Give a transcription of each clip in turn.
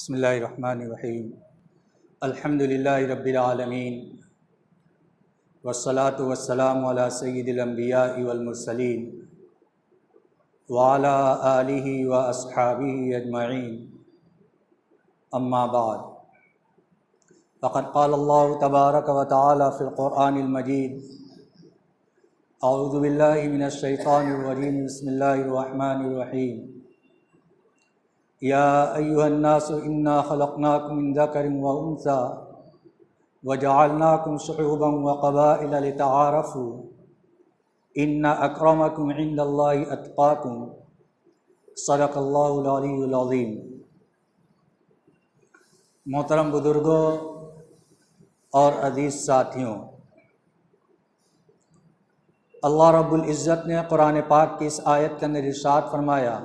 बिस्मिल्लाहिर्रहमानिर्रहीम अल्हम्दुलिल्लाहि रब्बिल आलमीन वस्सलातु वस्सलामु अला सय्यिदिल अंबिया'i वल मुरसलीन व अला आलिहि व अस्हाबिहि अजमईन अम्मा बाद फ़क़द क़ाल अल्लाहु तबारक व तआला फ़िल क़ुरआनिल मजीद अऊज़ु बिल्लाहि मिनश शैतानिर रजीम बिस्मिल्लाहिर रहमानिर रहीम या अय्युहन्नासु इन्ना खलक़नाकुम मिन ज़करिन व उन्सा वजअलनाकुम शुऊबन व क़बाइला लितआरफ़ू इन्ना अक्रमकुम इंदल्लाहि अत्क़ाकुम सदक़ल्लाहुल अलीयुल अज़ीम। मोहतरम बुज़ुर्गों और अज़ीज़ साथियों, अल्लाह रब्बुल इज़्ज़त ने कुरान पाक की इस आयत के अंदर इरशाद फरमाया,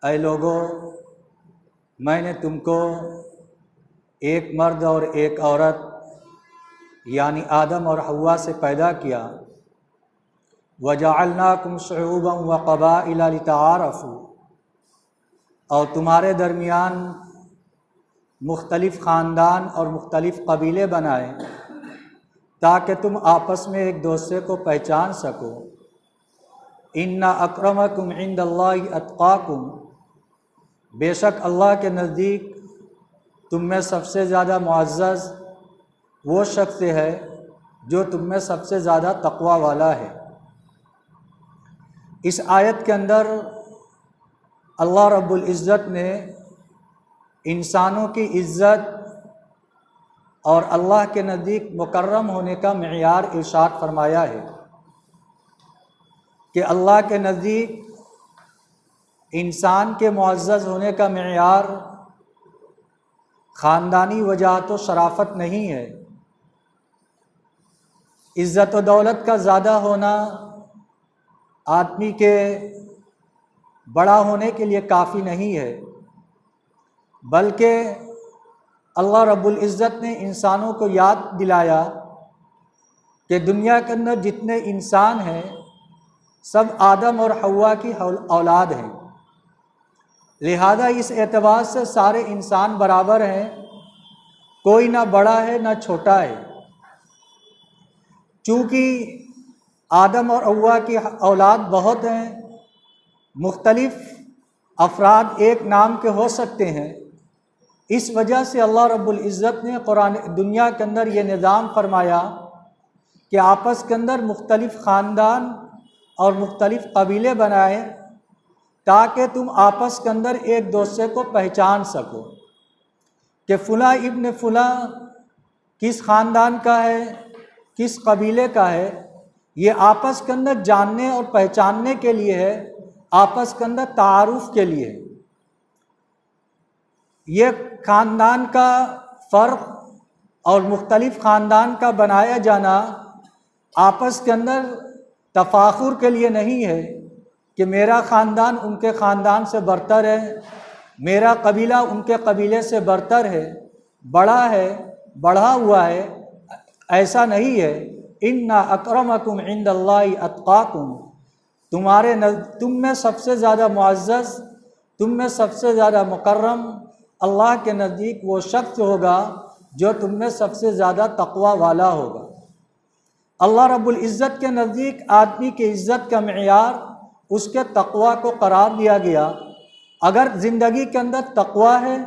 ऐ लोगो, मैंने तुमको एक मर्द और एक औरत यानी आदम और हव्वा से पैदा किया। वजअलनाकुम शुऊबन व क़बाइला लितआरफ़ू, और तुम्हारे दरमियान मुख्तलिफ़ ख़ानदान और मुख्तलिफ़ कबीले बनाए ताकि तुम आपस में एक दूसरे को पहचान सको। इन्ना अक्रमकुम इंदल्लाहि अत्क़ाकुम, बेशक अल्लाह के नज़दीक तुम में सबसे ज़्यादा मुअज़्ज़ज़ वो शख्स है जो तुम में सबसे ज़्यादा तक़वा वाला है। इस आयत के अंदर अल्लाह रब्बुल इज़्ज़त ने इंसानों की इज़्ज़त और अल्लाह के नज़दीक मुकर्रम होने का मेयार इरशाद फरमाया है कि अल्लाह के नज़दीक इंसान के मुअज़्ज़ज़ होने का मेयार ख़ानदानी वजाहत व शराफ़त नहीं है। इज़्ज़त व दौलत का ज़्यादा होना आदमी के बड़ा होने के लिए काफ़ी नहीं है, बल्कि अल्लाह रब्बुल इज़्ज़त ने इंसानों को याद दिलाया कि दुनिया के अंदर जितने इंसान हैं सब आदम और हव्वा की औलाद हैं। लिहाजा इस एतबार से सारे इंसान बराबर हैं, कोई ना बड़ा है ना छोटा है। चूँकि आदम और हव्वा की औलाद बहुत हैं, मुख्तलिफ़ अफराद एक नाम के हो सकते हैं, इस वजह से अल्लाह रब्बुल इज़्ज़त ने कुरान दुनिया के अंदर ये निज़ाम फरमाया कि आपस के अंदर मुख्तलिफ़ ख़ानदान और मुख्तलिफ़ कबीले बनाए ताकि तुम आपस के अंदर एक दूसरे को पहचान सको कि फ़ुला इब्न फ़ुला किस ख़ानदान का है, किस कबीले का है। ये आपस के अंदर जानने और पहचानने के लिए है, आपस के अंदर तारुफ़ के लिए है। ये ख़ानदान का फ़र्क और मुख्तलिफ़ ख़ानदान का बनाया जाना आपस के अंदर तफाखुर के लिए नहीं है कि मेरा ख़ानदान उनके ख़ानदान से बरतर है, मेरा कबीला उनके कबीले से बरतर है, बड़ा है, बढ़ा हुआ है, ऐसा नहीं है। इन्ना अक्रमकुम इंदल्लाहि अत्क़ाकुम, तुम में सबसे ज़्यादा मुअज़्ज़ज़, तुम में सबसे ज़्यादा मुकर्रम अल्लाह के नज़दीक वो शख्स होगा जो तुम में सबसे ज़्यादा तक़वा वाला होगा। अल्लाह रब्बुल इज़्ज़त के नज़दीक आदमी की इज़्ज़त का मेयार उसके तक़वा को करार दिया गया। अगर ज़िंदगी के अंदर तक़वा है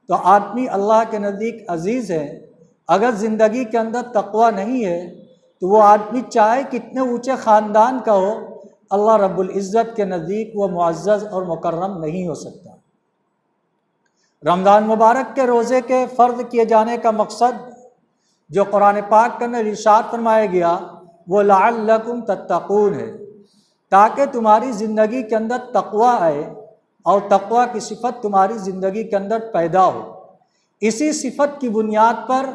तो आदमी अल्लाह के नज़दीक अज़ीज़ है। अगर ज़िंदगी के अंदर तक़वा नहीं है तो वो आदमी चाहे कितने ऊँचे ख़ानदान का हो, अल्लाह रब्बुल इज़्ज़त के नज़दीक वो मुअज़्ज़ज़ और मुकर्रम नहीं हो सकता। रमज़ान मुबारक के रोज़े के फ़र्ज़ किए जाने का मकसद जो कुरान पाक के अंदर इरशाद फरमाया गया वो लअल्लकुम तत्तक़ून है, ताकि तुम्हारी ज़िंदगी के अंदर तक़वा आए और तक़वा की सिफ़त तुम्हारी ज़िंदगी के अंदर पैदा हो। इसी सिफ़त की बुनियाद पर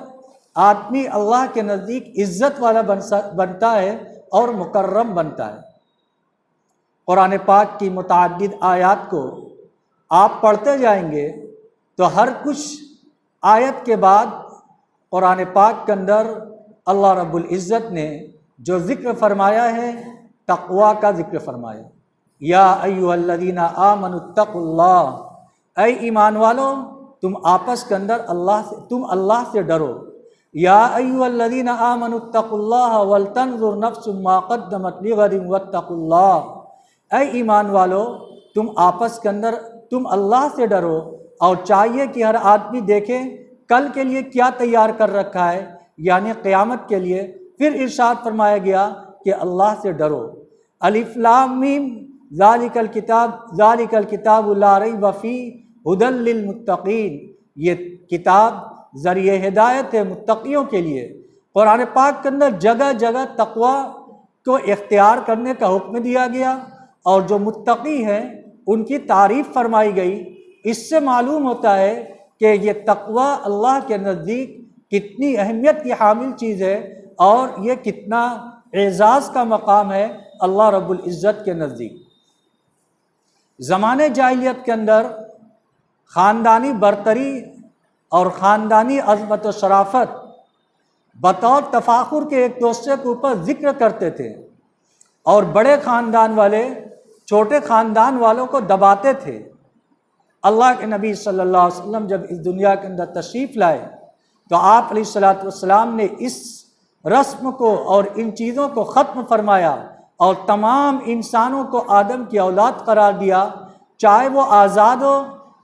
आदमी अल्लाह के नज़दीक इज़्ज़त वाला बनता है और मुकर्रम बनता है। कुरान पाक की मुतअद्दिद आयत को आप पढ़ते जाएंगे तो हर कुछ आयत के बाद कुरान पाक के अंदर अल्लाह रब्बुल इज़्ज़त ने जो ज़िक्र फरमाया है तक़वा का ज़िक्र फरमाया। या अय्युहल्लज़ीना आमनुत्तक़ुल्लाह ऐ ईमान वालो, तुम आपस के अंदर तुम अल्लाह से डरो। या अय्युहल्लज़ीना आमनुत्तकुल्लाह वलतंजुर नफ्सुम मा क़द्दमत लिग़दिन वत्तकुल्लाह। ऐ ईमान वालो, तुम आपस के अंदर तुम अल्लाह से डरो और चाहिए कि हर आदमी देखे कल के लिए क्या तैयार कर रखा है, यानी क़यामत के लिए। फिर इरशाद फरमाया गया कि अल्लाह से डरो। अलिफ लाम मीम ज़ालिकल किताब ला रैब फ़ीह हुदल लिल मुत्तक़ीन। ये किताब ज़रिए हिदायत है मुत्तक़ियों के लिए। कुरान पाक के अंदर जगह जगह तक़वा को इख्तियार करने का हुक्म दिया गया और जो मुत्तक़ी हैं उनकी तारीफ़ फरमाई गई। इससे मालूम होता है कि ये तक़वा अल्लाह के नज़दीक कितनी अहमियत की हामिल चीज़ है और ये कितना एज़ाज़ का मकाम है अल्लाह रब्बुल इज़्ज़त के नज़दीक। ज़माने जाहिलियत के अंदर ख़ानदानी बरतरी और ख़ानदानी अज़मत व शराफत बतौर तफाखुर के एक दूसरे के ऊपर ज़िक्र करते थे और बड़े ख़ानदान वाले छोटे ख़ानदान वालों को दबाते थे। अल्लाह के नबी सल्लल्लाहु अलैहि वसल्लम जब इस दुनिया के अंदर तशरीफ़ लाए तो आप अलैहिस्सलातु वस्सलाम ने इस रस्म को और इन चीज़ों को ख़त्म फरमाया और तमाम इंसानों को आदम की औलाद करार दिया, चाहे वो आज़ाद हो,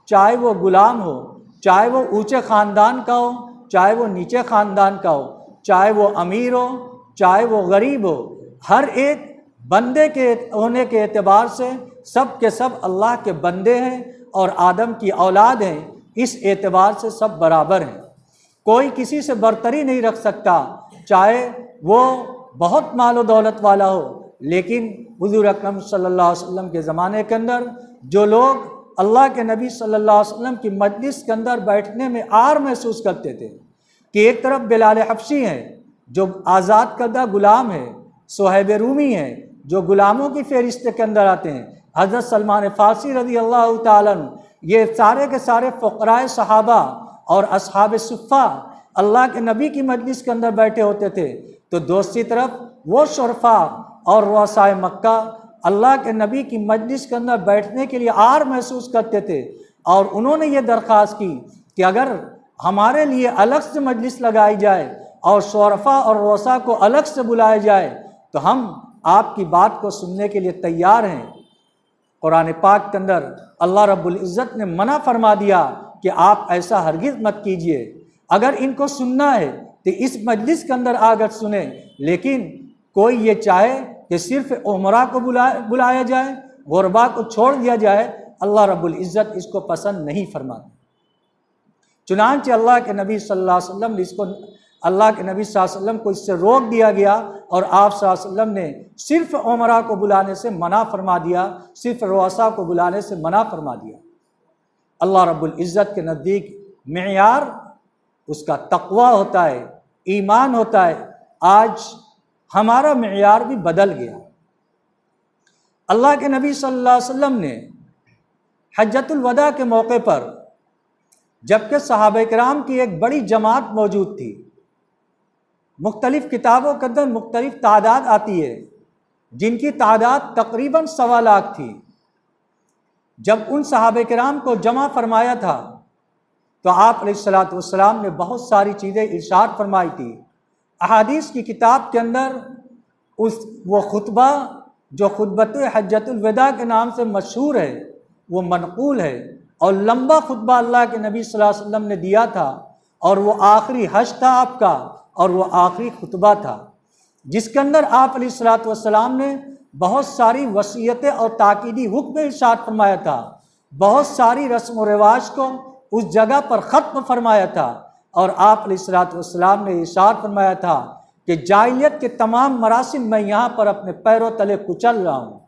चाहे वो ग़ुलाम हो, चाहे वो ऊँचे ख़ानदान का हो, चाहे वो नीचे ख़ानदान का हो, चाहे वो अमीर हो, चाहे वो गरीब हो। हर एक बंदे के होने के एतबार से सब के सब अल्लाह के बंदे हैं और आदम की औलाद हैं। इस एतबार से सब बराबर हैं, कोई किसी से बरतरी नहीं रख सकता, चाहे वो बहुत मालो दौलत वाला हो। लेकिन हुज़ूर अकरम सल्लल्लाहु अलैहि वसल्लम के ज़माने के अंदर जो लोग अल्लाह के नबी सल्लल्लाहु अलैहि वसल्लम की मजलिस के अंदर बैठने में आर महसूस करते थे कि एक तरफ बिलाल हबशी हैं जो आज़ाद करदा ग़ुलाम है, सुहैब रूमी हैं जो ग़ुलामों की फ़हरिस्त के अंदर आते हैं, हज़रत सलमान फ़ारसी रज़ी अल्लाह ताला अन्हु, ये सारे के सारे फ़ुक़राए सहाबा और असहाब सुफ़ा अल्लाह के नबी की मजलिस के अंदर बैठे होते थे। तो दूसरी तरफ वो शुरफा और रुअसाए मक्का अल्लाह के नबी की मजलिस के अंदर बैठने के लिए आर महसूस करते थे और उन्होंने ये दरख्वास्त की कि अगर हमारे लिए अलग से मजलिस लगाई जाए और शुरफा और रुअसा को अलग से बुलाया जाए तो हम आपकी बात को सुनने के लिए तैयार हैं। कुरान पाक के अंदर अल्लाह रब्बुल इज़्ज़त ने मना फरमा दिया कि आप ऐसा हरगिज़ मत कीजिए। अगर इनको सुनना है तो इस मजलिस के अंदर आकर सुने, लेकिन कोई ये चाहे कि सिर्फ़ उमरा को बुलाया जाए, गुरबा को छोड़ दिया जाए, अल्लाह रब्बुल इज़्ज़त इसको पसंद नहीं फरमाते। चुनांचे अल्लाह के नबी सल्लल्लाहु अलैहि वसल्लम इसको अल्लाह के नबी सल्लल्लाहु अलैहि वसल्लम को इससे रोक दिया गया और आप सल्लल्लाहु अलैहि वसल्लम ने सिर्फ़ उमरा को बुलाने से मना फरमा दिया, सिर्फ़ रुअसा को बुलाने से मना फरमा दिया। अल्लाह रब्बुल इज़्ज़त के नज़दीक मेयार उसका तक़वा होता है, ईमान होता है। आज हमारा मेयार भी बदल गया। अल्लाह के नबी सल्लल्लाहु अलैहि वसल्लम ने हज्जतुल वदा के मौके पर, जबकि सहाबा किराम की एक बड़ी जमात मौजूद थी, मुख्तलिफ़ किताबों के अंदर मुख्तलिफ़ तादाद आती है जिनकी तादाद तकरीबन 1.25 लाख थी। जब उन सहाबा किराम को जमा फरमाया था तो आप अलैहिस्सलातु वस्सलाम ने बहुत सारी चीज़ें इरशाद फरमाई थी। अहादीस की किताब के अंदर वो खुतबा जो खुतबत हज्जतुल वदा के नाम से मशहूर है वो मनक़ूल है और लंबा खुतबा अल्लाह के नबी सल्लल्लाहु अलैहि वसल्लम ने दिया था और वो आखिरी हज था आपका और वो आखिरी खुतबा था जिसके अंदर आप अलैहिस्सलातु वस्सलाम ने बहुत सारी वसीयतें और ताकीदी हुक्म इरशाद फरमाया था, बहुत सारी रस्म व रिवाज को उस जगह पर ख़त्म फरमाया था और आप अलैहिस्सलातु वस्सलाम ने इरशाद फरमाया था कि जाहिलियत के तमाम मरासिम मैं यहाँ पर अपने पैरों तले कुचल रहा हूँ।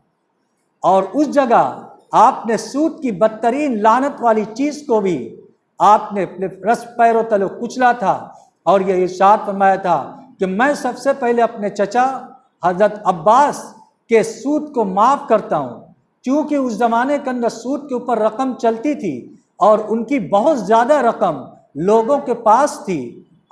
और उस जगह आपने सूद की बदतरीन लानत वाली चीज़ को भी आपने अपने पैरों तले कुचला था और ये इरशाद फरमाया था कि मैं सबसे पहले अपने चचा हज़रत अब्बास के सूद को माफ़ करता हूँ, क्योंकि उस ज़माने के अंदर सूद के ऊपर रकम चलती थी और उनकी बहुत ज़्यादा रकम लोगों के पास थी।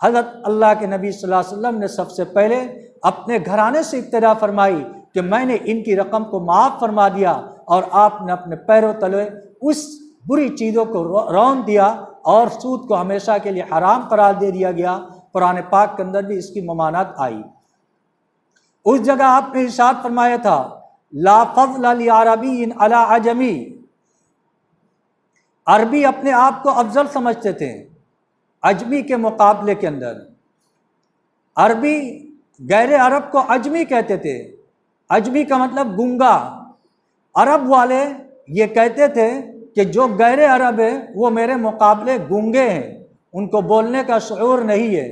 हज़रत अल्लाह के नबी सल्लल्लाहु अलैहि वसल्लम ने सबसे पहले अपने घराने से इब्तिदा फरमाई कि मैंने इनकी रकम को माफ़ फरमा दिया और आपने अपने पैरों तले उस बुरी चीज़ों को रौंद दिया और सूद को हमेशा के लिए हराम करार दे दिया गया। कुरान पाक के अंदर भी इसकी ममानत आई। उस जगह आपने इरशाद फरमाया था, ला फज़्ल लि अरबिय्यिन अला अजमी, अरबी अपने आप को अफजल समझते थे अजमी के मुकाबले के अंदर। अरबी गैर अरब को अजमी कहते थे। अजमी का मतलब गूंगा। अरब वाले ये कहते थे कि जो गैर अरब है वो मेरे मुकाबले गूंगे हैं, उनको बोलने का शऊर नहीं है।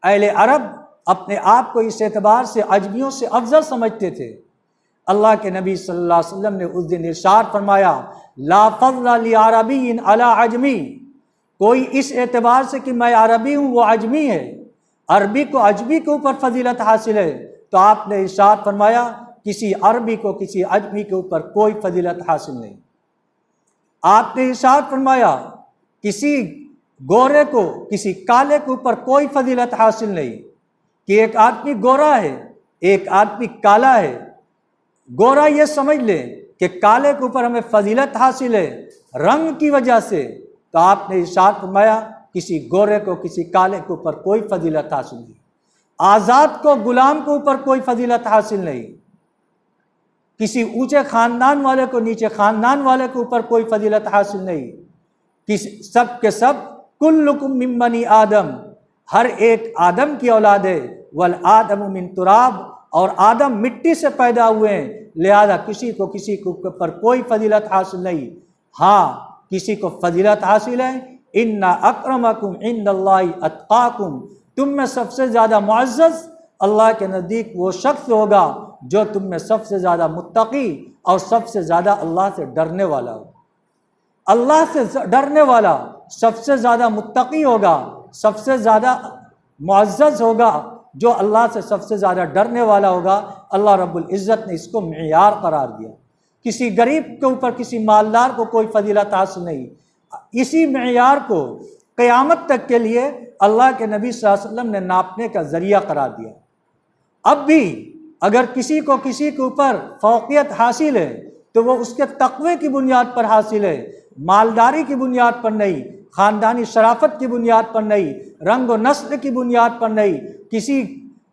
अहले अरब अपने आप को इस एतबार से अजमियों से अफजल समझते थे। अल्लाह के नबी सल्लल्लाहु अलैहि वसल्लम ने उस दिन इरशाद फरमाया, ला फज़्ल लि अरबिय्यिन अला अजमी, कोई इस एतबार से कि मैं अरबी हूँ वो अजमी है, अरबी को अजमी के ऊपर फजीलत हासिल है, तो आपने इरशाद फरमाया किसी अरबी को किसी अजमी के ऊपर कोई फजीलत हासिल नहीं। आपने इरशाद फरमाया किसी गोरे को किसी काले के ऊपर कोई फजीलत हासिल नहीं, कि एक आदमी गोरा है एक आदमी काला है। गोरा ये समझ ले कि काले के ऊपर हमें फजीलत हासिल है रंग की वजह से, तो आपने इरशाद फरमाया किसी गोरे को किसी काले के ऊपर कोई फजीलत हासिल नहीं। आज़ाद को गुलाम के ऊपर कोई फजीलत हासिल नहीं, किसी ऊंचे ख़ानदान वाले को नीचे ख़ानदान वाले के ऊपर कोई फजीलत हासिल नहीं। किसी सब के सब कुल्लुकुम मिन बनी आदम, हर एक आदम की औलाद है। वल आदम मिन तुराब, और आदम मिट्टी से पैदा हुए हैं, लिहाजा किसी को किसी के ऊपर कोई फजीलत हासिल नहीं। हाँ, किसी को फजीलत हासिल है, इन्ना अक्रमकुम इंदल्लाहि अत्काकुम, तुम में सबसे ज़्यादा मुअज़्ज़ज़ अल्लाह के नज़दीक वो शख्स होगा जो तुम में सबसे ज़्यादा मुत्तकी और सबसे ज़्यादा अल्लाह से डरने वाला हो। अल्लाह से डरने वाला सबसे ज़्यादा मुत्तकी होगा, सबसे ज़्यादा मुअज़्ज़ज़ होगा जो अल्लाह से सबसे ज़्यादा डरने वाला होगा। अल्लाह रब्बुल इज़्ज़त ने इसको मेयार करार दिया। किसी गरीब के ऊपर किसी मालदार को कोई फजीलत हासिल नहीं। इसी मेयार को क़यामत तक के लिए अल्लाह के नबी सल्लल्लाहु अलैहि वसल्लम ने नापने का ज़रिया करार दिया। अब भी अगर किसी को किसी के ऊपर फ़ौक़ियत हासिल है तो वो उसके तक़वे की बुनियाद पर हासिल है, मालदारी की बुनियाद पर नहीं, ख़ानदानी शराफत की बुनियाद पर नहीं, रंग व नस्ल की बुनियाद पर नहीं, किसी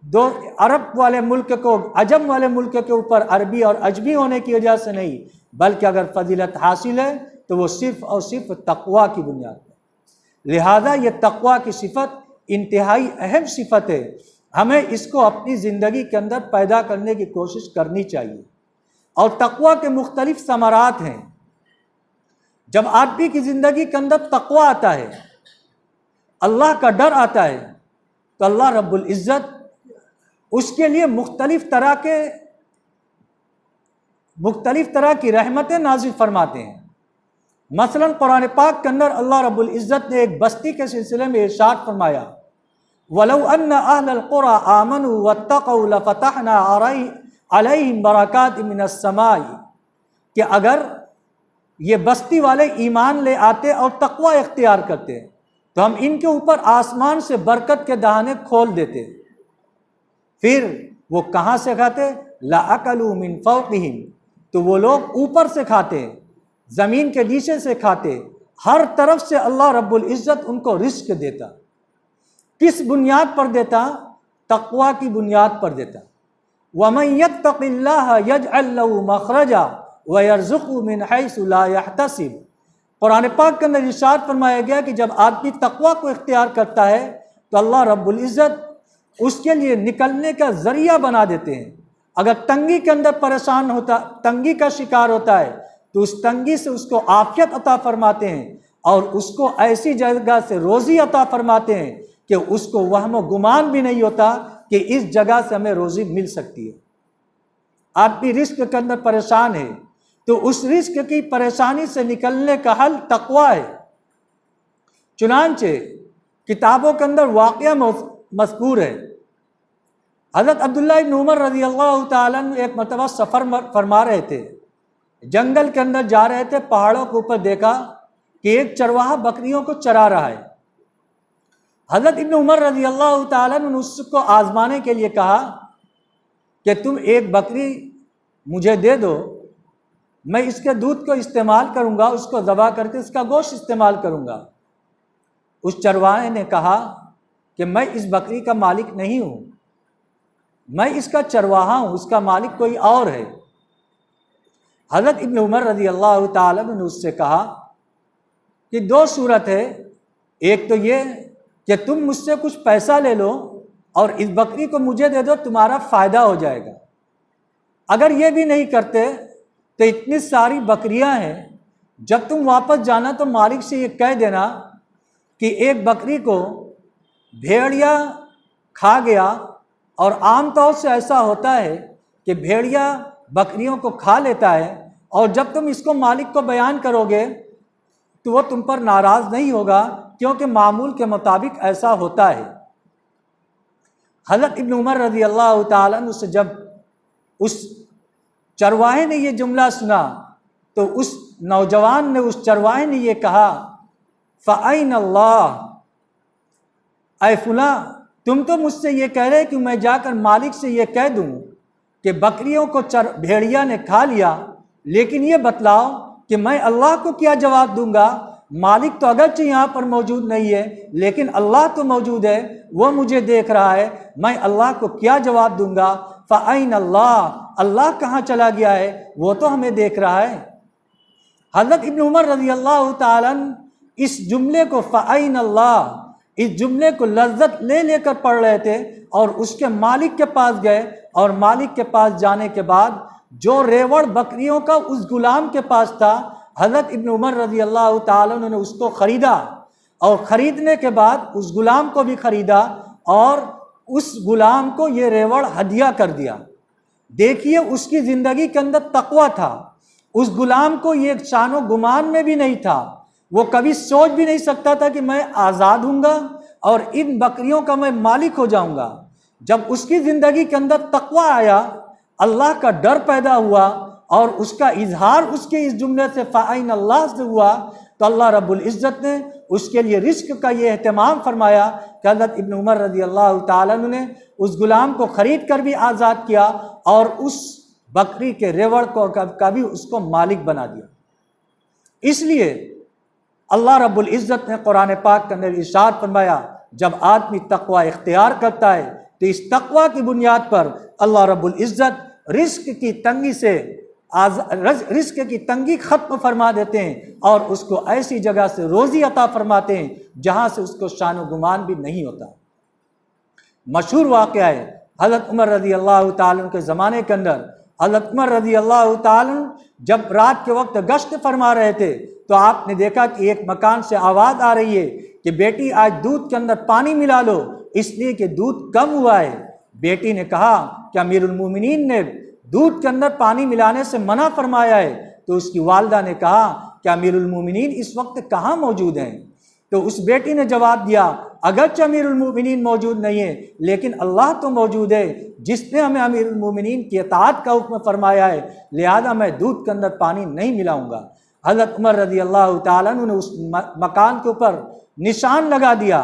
दो अरब वाले मुल्क को अजम वाले मुल्क के ऊपर अरबी और अजमी होने की वजह से नहीं, बल्कि अगर फजीलत हासिल है तो वो सिर्फ़ और सिर्फ तक़वा की बुनियाद पर। लिहाजा ये तक़वा की सिफत इंतहाई अहम सिफत है, हमें इसको अपनी ज़िंदगी के अंदर पैदा करने की कोशिश करनी चाहिए। और तक़वा के मुख्तलिफ समरात हैं। जब आदमी की ज़िंदगी के अंदर तक़वा आता है, अल्लाह का डर आता है, तो अल्लाह रब्बुल इज़्ज़त उसके लिए मुख्तलिफ तरह की रहमतें नाज़िल फरमाते हैं। मसलन कुरान पाक के अंदर अल्लाह रब्बुल इज़्ज़त ने एक बस्ती के सिलसिले में इरशाद फरमाया, वलौ अन्न अहलल क़ुरा आमनू वत्तक़ौ लफ़तहना अलैहिम बरकातिम मिनस समाई, कि अगर ये बस्ती वाले ईमान ले आते और तक़वा इख्तियार करते तो हम इनके ऊपर आसमान से बरकत के दहाने खोल देते। फिर वो कहाँ से खाते? लाअकलू मिन फ़ौक़िहिम, तो वो लोग ऊपर से खाते, ज़मीन के नीचे से खाते, हर तरफ से अल्लाह रब्बुल इज़्ज़त उनको रिस्क देता। किस बुनियाद पर देता? तक़वा की बुनियाद पर देता। वमन यत्तक़िल्लाह यजअल लहू मख़रजा व यरज़ुक़हु मिन हैसु ला यहतसिब। कुरान पाक के अंदर इरशाद फरमाया गया कि जब आदमी तक़वा को इख्तियार करता है तो अल्लाह रब्बुल इज़्ज़त उसके लिए निकलने का ज़रिया बना देते हैं। अगर तंगी के अंदर परेशान होता, तंगी का शिकार होता है, तो उस तंगी से उसको आफ़ियत अता फरमाते हैं और उसको ऐसी जगह से रोज़ी अता फरमाते हैं कि उसको वहम गुमान भी नहीं होता कि इस जगह से हमें रोज़ी मिल सकती है। आदमी रिस्क के अंदर परेशान है तो उस रिस्क की परेशानी से निकलने का हल तक़वा है। चुनांचे किताबों के अंदर वाक़या मज़कूर है। हज़रत अब्दुल्लाह इब्न उमर रज़ी अल्लाह तआला अन्हु एक मरतबा सफ़र फरमा रहे थे, जंगल के अंदर जा रहे थे, पहाड़ों के ऊपर देखा कि एक चरवाहा बकरियों को चरा रहा है। हज़रत इब्न उमर रज़ी अल्लाह तआला अन्हु ने उसको आज़माने के लिए कहा कि तुम एक बकरी मुझे दे दो, मैं इसके दूध को इस्तेमाल करूँगा, उसको ज़बह करके इसका गोश्त इस्तेमाल करूँगा। उस चरवाहे ने कहा कि मैं इस बकरी का मालिक नहीं हूँ, मैं इसका चरवाहा हूँ, इसका मालिक कोई और है। हज़रत इब्न उमर रज़ी अल्लाह ताला ने उससे कहा कि दो सूरत है, एक तो ये कि तुम मुझसे कुछ पैसा ले लो और इस बकरी को मुझे दे दो, तुम्हारा फ़ायदा हो जाएगा। अगर ये भी नहीं करते तो इतनी सारी बकरियां हैं, जब तुम वापस जाना तो मालिक से ये कह देना कि एक बकरी को भेड़िया खा गया। और आमतौर से ऐसा होता है कि भेड़िया बकरियों को खा लेता है, और जब तुम इसको मालिक को बयान करोगे तो वो तुम पर नाराज़ नहीं होगा, क्योंकि मामूल के मुताबिक ऐसा होता है। हज़रत इब्न उमर रज़ी अल्लाह ताला अन्हु से जब उस चरवाहे ने ये जुमला सुना तो उस नौजवान ने, उस चरवाहे ने ये कहा, फ़अैन अल्लाह, ऐ फुला, तुम तो मुझसे ये कह रहे कि मैं जाकर मालिक से ये कह दूं कि बकरियों को भेड़िया ने खा लिया, लेकिन ये बतलाओ कि मैं अल्लाह को क्या जवाब दूंगा? मालिक तो अगरचे यहाँ पर मौजूद नहीं है, लेकिन अल्लाह तो मौजूद है, वो मुझे देख रहा है, मैं अल्लाह को क्या जवाब दूंगा? फ़अैन अल्लाह, अल्लाह कहाँ चला गया है? वो तो हमें देख रहा है। हज़रत इब्न उमर रज़ी अल्लाह ताला अन्हु इस जुमले को, फ़अैन अल्लाह, इस जुमले को लज्जत ले लेकर पढ़ रहे थे और उसके मालिक के पास गए। और मालिक के पास जाने के बाद जो रेवड़ बकरियों का उस गुलाम के पास था, हज़रत इब्न उमर रज़ी अल्लाह ताला अन्हु ने उसको ख़रीदा, और ख़रीदने के बाद उस गुलाम को भी ख़रीदा और उस गुलाम को ये रेवड़ हदिया कर दिया। देखिए, उसकी ज़िंदगी के अंदर तक़वा था। उस गुलाम को ये शानो गुमान में भी नहीं था, वो कभी सोच भी नहीं सकता था कि मैं आज़ाद हूँगा और इन बकरियों का मैं मालिक हो जाऊँगा। जब उसकी ज़िंदगी के अंदर तक़वा आया, अल्लाह का डर पैदा हुआ और उसका इजहार उसके इस जुमले से फ़अैन अल्लाह से हुआ, तो अल्लाह रब्बुल इज़्ज़त ने उसके लिए रिस्क का ये एहतमाम फरमाया कि हज़रत इब्न उमर रज़ी अल्लाह ताला अन्हु ने उस गुलाम को ख़रीद कर भी आज़ाद किया और उस बकरी के रेवड़ को का भी उसको मालिक बना दिया। इसलिए अल्लाह रब्बुल इज़्ज़त ने कुरान पाक के अंदर इरशाद फरमाया, जब आदमी तक़वा इख्तियार करता है तो इस तक़वा की बुनियाद पर अल्लाह रब्बुल इज़्ज़त रिस्क की तंगी से रिस्क की तंगी ख़त्म फरमा देते हैं और उसको ऐसी जगह से रोज़ी अता फरमाते हैं जहाँ से उसको शान गुमान भी नहीं होता। मशहूर वाक़या है, हज़रत उमर रज़ी अल्लाह ताला के ज़माने के अंदर हज़रत उमर रज़ी अल्लाह ताला जब रात के वक्त गश्त फरमा रहे थे तो आपने देखा कि एक मकान से आवाज़ आ रही है कि बेटी आज दूध के अंदर पानी मिला लो, इसलिए कि दूध कम हुआ है। बेटी ने कहा कि अमीरुल मोमिनीन ने दूध के अंदर पानी मिलाने से मना फरमाया है। तो उसकी वालदा ने कहा कि अमीरुल मोमिनीन इस वक्त कहाँ मौजूद हैं? तो उस बेटी ने जवाब दिया, अगरचे अमीरुल मोमिनीन मौजूद नहीं है, लेकिन अल्लाह तो मौजूद है जिसने हमें अमीरुल मोमिनीन की इताअत का हुक्म फरमाया है, लिहाजा मैं दूध के अंदर पानी नहीं मिलाऊंगा। हज़रत उमर रज़ी अल्लाह ताला अन्हु ने उस मकान के ऊपर निशान लगा दिया।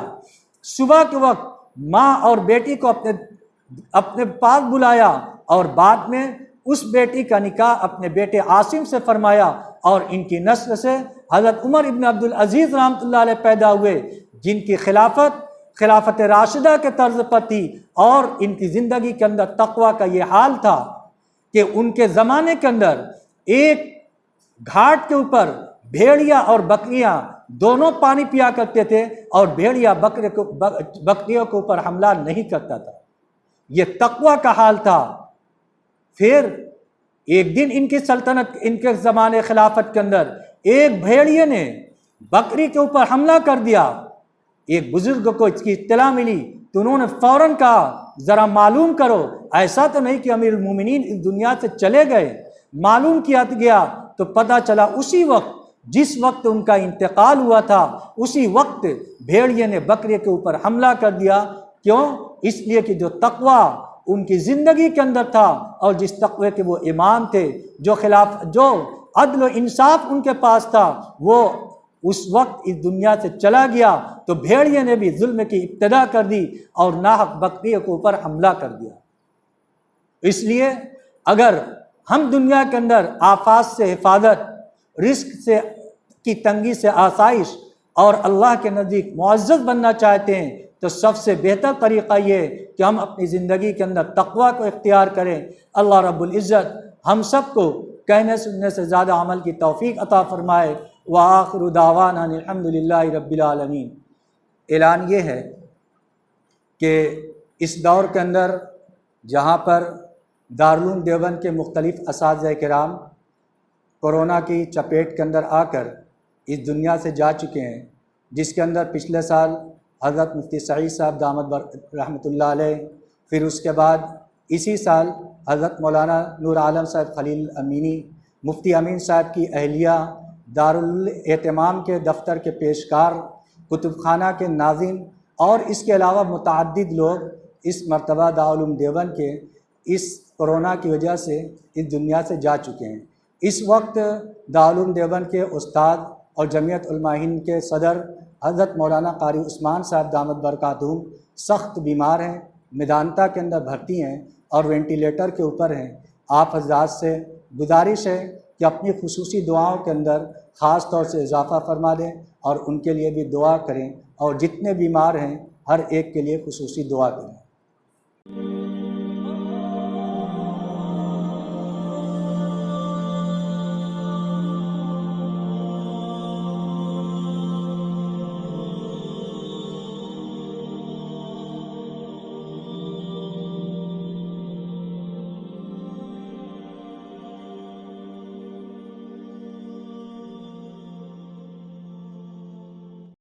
सुबह के वक्त माँ और बेटी को अपने पास बुलाया और बाद में उस बेटी का निकाह अपने बेटे आसिम से फरमाया और इनकी नस्ल से हज़रत उमर इब्न अब्दुल अज़ीज़ रहमतुल्लाह अलैह पैदा हुए, जिनकी खिलाफत राशिदा के तर्ज पर थी। और इनकी ज़िंदगी के अंदर तक़वा का ये हाल था कि उनके ज़माने के अंदर एक घाट के ऊपर भेड़िया और बकरियां दोनों पानी पिया करते थे और भेड़िया बकरियों के ऊपर हमला नहीं करता था। ये तक़वा का हाल था। फिर एक दिन इनकी सल्तनत, इनके ज़माने खिलाफत के अंदर एक भेड़िए ने बकरी के ऊपर हमला कर दिया। एक बुजुर्ग को इसकी इत्तला मिली तो उन्होंने फ़ौरन कहा, ज़रा मालूम करो, ऐसा तो नहीं कि अमीरुल मोमिनीन इस दुनिया से चले गए। मालूम किया गया तो पता चला उसी वक्त जिस वक्त उनका इंतकाल हुआ था, उसी वक्त भेड़िए ने बकरे के ऊपर हमला कर दिया। क्यों? इसलिए कि जो तक़वा उनकी ज़िंदगी के अंदर था और जिस तक़वे के वो इमाम थे, जो अदल व इंसाफ उनके पास था, वो उस वक्त इस दुनिया से चला गया तो भेड़िए ने भी जुल्म की इब्तिदा कर दी और नाहक बकरियों के ऊपर हमला कर दिया। इसलिए अगर हम दुनिया के अंदर आफात से हिफाजत, रिस्क से की तंगी से आसाइश और अल्लाह के नज़दीक मुअज़्ज़ज़ बनना चाहते हैं तो सबसे बेहतर तरीक़ा ये कि हम अपनी ज़िंदगी के अंदर तक़वा को इख्तियार करें। अल्लाह रब्बुल इज़्ज़त हम सब को कहने सुनने से ज़्यादा अमल की तौफ़ीक़ अता फ़रमाए। व आखिरु दावाना अनिल हम्दुलिल्लाहि रब्बिल आलमीन। ऐलान ये है कि इस दौर के अंदर जहाँ पर दारुल उलूम देवबंद के मुख्तलिफ़ असातिज़ा किराम कोरोना की चपेट के अंदर आकर इस दुनिया से जा चुके हैं, जिसके अंदर पिछले साल हज़रत मुफ्ती सईद साहब दामद रहमतुल्लाह अलैह, फिर उसके बाद इसी साल हज़रत मौलाना नूर आलम साहब खलील अमीनी, मुफ्ती अमीन साहब की अहलिया, दारुल एहतमाम के दफ्तर के पेशकार, कुतुब खाना के नाज़िम और इसके अलावा मुतअद्दिद लोग इस मरतबा दारुल उलूम देवबंद के इस कोरोना की वजह से इस दुनिया से जा चुके हैं। इस वक्त दारुल उलूम देवबंद के उस्ताद और जमीयत उलमा हिंद के सदर हज़रत मौलाना कारी उस्मान साहब दामद बरकातुहू सख्त बीमार हैं, मैदानता के अंदर भर्ती हैं और वेंटिलेटर के ऊपर हैं। आप हज़रात से गुजारिश है कि अपनी खुसूसी दुआओं के अंदर ख़ास तौर से इजाफ़ा फरमा दें और उनके लिए भी दुआ करें और जितने बीमार हैं हर एक के लिए खुसूसी दुआ करें।